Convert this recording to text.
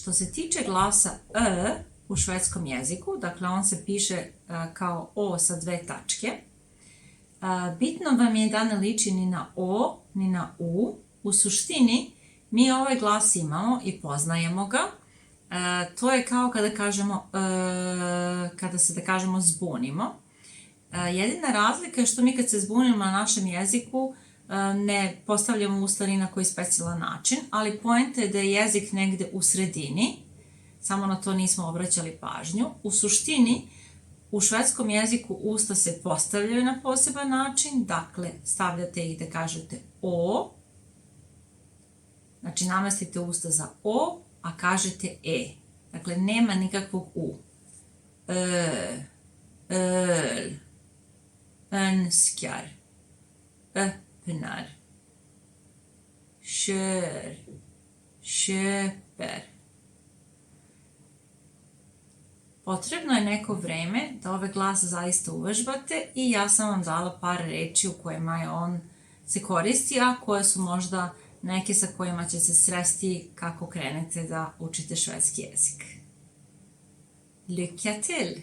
Što se tiče glasa E u švedskom jeziku, dakle on se piše kao O sa dve tačke, bitno vam je da ne liči ni na O, ni na U. U suštini, mi ovaj glas imamo i poznajemo ga. To je kao kada kažemo, kada se da kažemo zbunimo. Jedina razlika je što mi kad se zbunimo na našem jeziku ne postavljamo usta ni na koji specijalan način, ali poenta je da je jezik negde u sredini, samo na to nismo obraćali pažnju. U suštini, u švedskom jeziku usta se postavljaju na poseban način, dakle stavljate ih da kažete O, znači namestite usta za O, a kažete E. Dakle, nema nikakvog U. Önskar, öppnar, kör, köper. Potrebno je neko vreme da ovaj glas zaista uvežbate i ja sam vam dala par reči u kojima je on se koristi, a koje su možda neke sa kojima će se sresti kako krenete da učite švedski jezik. Lycka till!